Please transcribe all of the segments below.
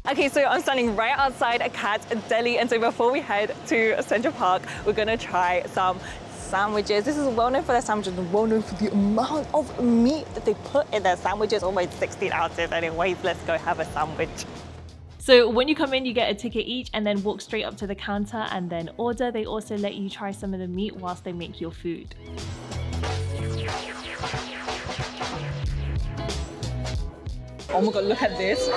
Okay, so I'm standing right outside a Katz's Deli, and so before we head to Central Park, we're gonna try some sandwiches. This is well known for their sandwiches and well known for the amount of meat that they put in their sandwiches, almost 16 ounces. Anyways, let's go have a sandwich. So when you come in, you get a ticket each and then walk straight up to the counter and then order. They also let you try some of the meat whilst they make your food. Oh my god, look at this.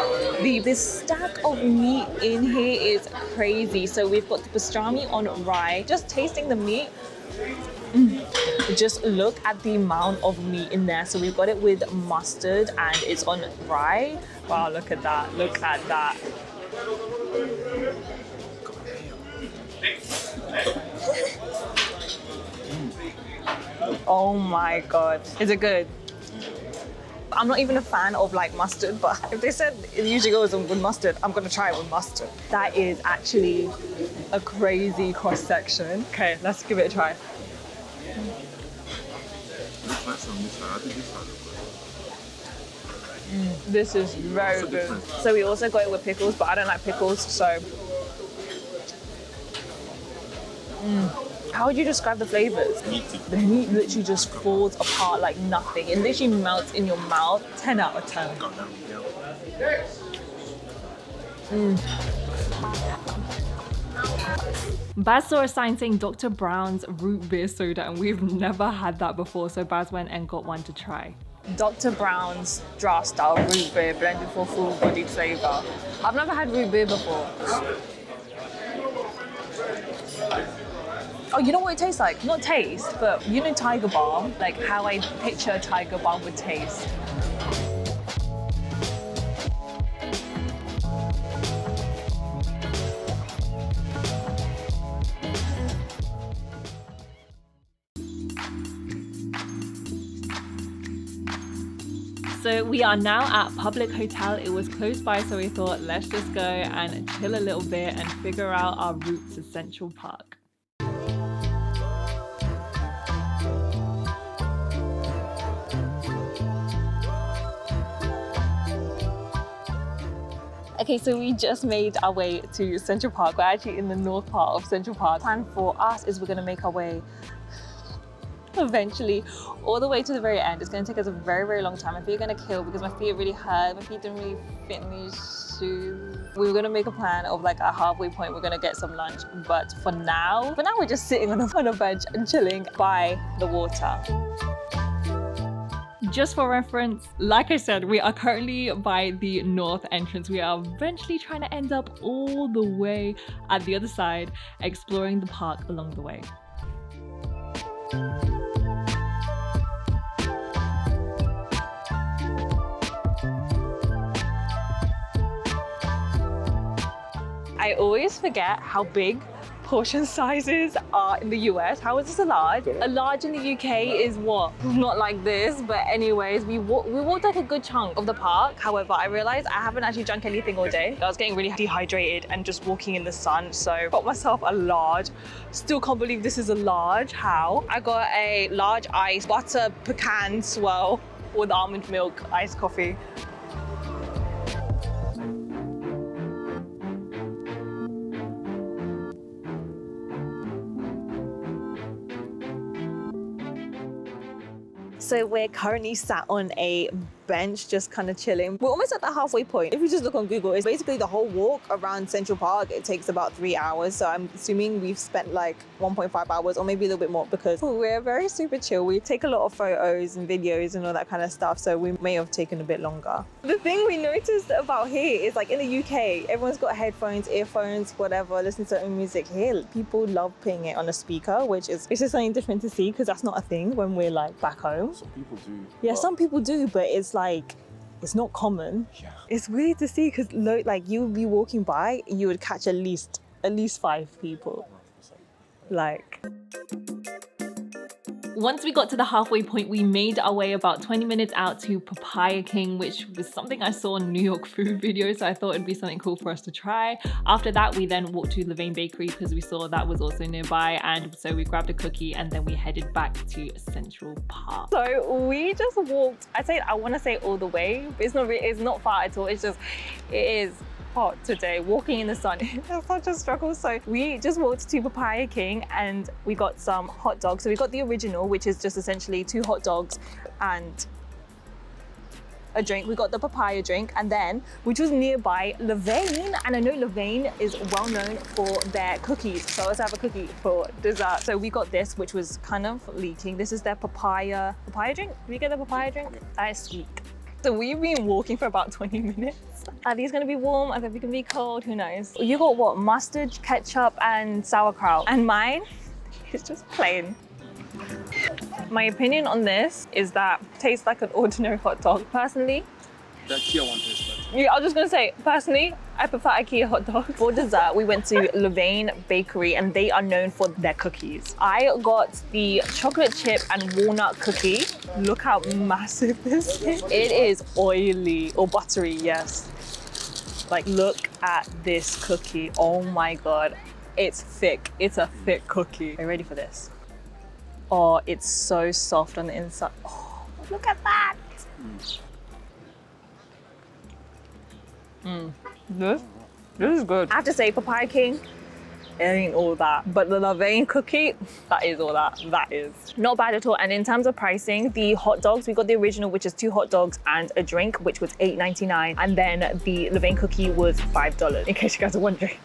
This stack of meat in here is crazy. So we've got the pastrami on rye. Just tasting the meat, just look at the amount of meat in there. So we've got it with mustard and it's on rye. Wow, look at that, look at that. Oh my god, is it good? I'm not even a fan of like mustard, but if they said it usually goes with mustard, I'm gonna try it with mustard. That is actually a crazy cross section. Okay, let's give it a try. This is very good. So we also got it with pickles, but I don't like pickles, so. How would you describe the flavors? Meaty. The meat literally just falls apart like nothing. It literally melts in your mouth. 10 out of 10. Baz saw a sign saying Dr. Brown's root beer soda, and we've never had that before, so Baz went and got one to try. Dr. Brown's draft style root beer blended for full-bodied flavor. I've never had root beer before. Oh, you know what it tastes like? Not taste, but you know Tiger Balm? Like how I picture Tiger Balm would taste. So we are now at Public Hotel. It was close by, so we thought let's just go and chill a little bit and figure out our route to Central Park. Okay, so we just made our way to Central Park. We're actually in the north part of Central Park. Plan for us is we're gonna make our way eventually all the way to the very end. It's gonna take us a very, very long time. My feet are gonna kill because my feet really hurt. My feet don't really fit in these shoes. We were gonna make a plan of like a halfway point. We're gonna get some lunch, but for now we're just sitting on a bench and chilling by the water. Just for reference, like I said, we are currently by the north entrance. We are eventually trying to end up all the way at the other side, exploring the park along the way. I always forget how big portion sizes are in the US. How is this a large? A large in the UK is what? Not like this, but anyways, we walked like a good chunk of the park. However, I realized I haven't actually drunk anything all day. I was getting really dehydrated and just walking in the sun, so I got myself a large. Still can't believe this is a large. How? I got a large iced butter pecan swirl with almond milk iced coffee. So we're currently sat on a bench, just kind of chilling. We're almost at the halfway point. If you just look on Google, it's basically the whole walk around Central Park. It takes about 3 hours. So I'm assuming we've spent like 1.5 hours or maybe a little bit more because we're very super chill. We take a lot of photos and videos and all that kind of stuff. So we may have taken a bit longer. The thing we noticed about here is like in the UK, everyone's got headphones, earphones, whatever, listen to their own music. Here, people love putting it on a speaker, which is, it's just something different to see because that's not a thing when we're like back home. Some people do. Yeah, some people do, but it's like, it's not common. Yeah. It's weird to see because like you would be walking by, you would catch at least 5 people. Like. Once we got to the halfway point, we made our way about 20 minutes out to Papaya King, which was something I saw in New York food videos, so I thought it'd be something cool for us to try. After that, we then walked to Levain Bakery because we saw that was also nearby, and so we grabbed a cookie and then we headed back to Central Park. So we just walked, I want to say all the way, but it's not far at all. It's just, it is hot today. Walking in the sun is such a struggle. So we just walked to Papaya King and we got some hot dogs. So we got the original, which is just essentially 2 hot dogs and a drink. We got the papaya drink, and then, which was nearby, Levain, and I know Levain is well known for their cookies, so let's have a cookie for dessert. So we got this, which was kind of leaking. This is their papaya drink. Did we get the papaya drink? That is sweet. So we've been walking for about 20 minutes. Are these gonna be warm? Are they gonna be cold? Who knows? You got what? Mustard, ketchup, and sauerkraut. And mine is just plain. My opinion on this is that it tastes like an ordinary hot dog. Personally, the Kia one tastes better. yeah, I was just gonna say, personally, I prefer IKEA hot dog. For dessert, we went to Levain Bakery and they are known for their cookies. I got the chocolate chip and walnut cookie. Look how massive this is. It is oily or buttery, yes. Like, look at this cookie. Oh my God, it's thick. It's a thick cookie. Are you ready for this? Oh, it's so soft on the inside. Oh, look at that. This is good. I have to say, Papaya King, it ain't all that. But the Levain cookie, that is all that. That is. Not bad at all. And in terms of pricing, the hot dogs, we got the original, which is 2 hot dogs and a drink, which was $8.99. And then the Levain cookie was $5, in case you guys are wondering.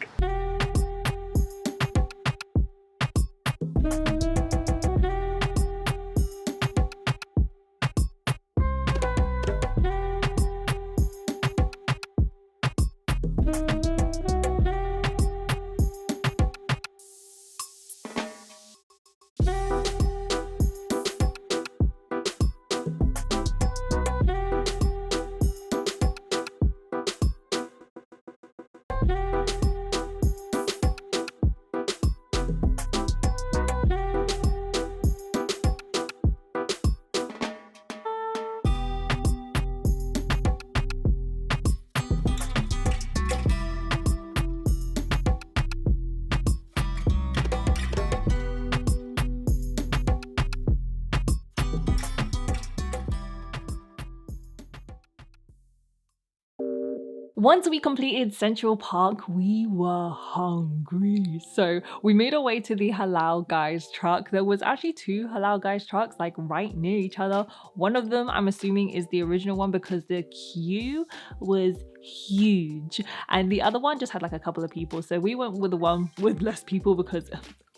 Once we completed Central Park, we were hungry. So we made our way to the Halal Guys truck. There was actually 2 Halal Guys trucks like right near each other. One of them, I'm assuming, is the original one because the queue was huge. And the other one just had like a couple of people. So we went with the one with less people because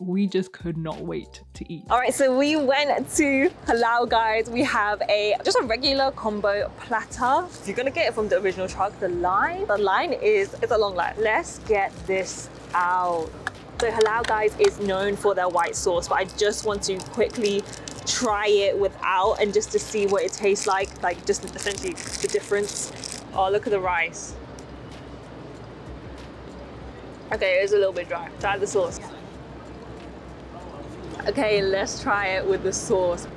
we just could not wait to eat. All right, so we went to Halal Guys. We have just a regular combo platter. If you're gonna get it from the original truck, the line is, it's a long line. Let's get this out. So Halal Guys is known for their white sauce, but I just want to quickly try it without and just to see what it tastes like just essentially the difference. Oh, look at the rice. Okay, it's a little bit dry. Try the sauce. Okay, let's try it with the sauce.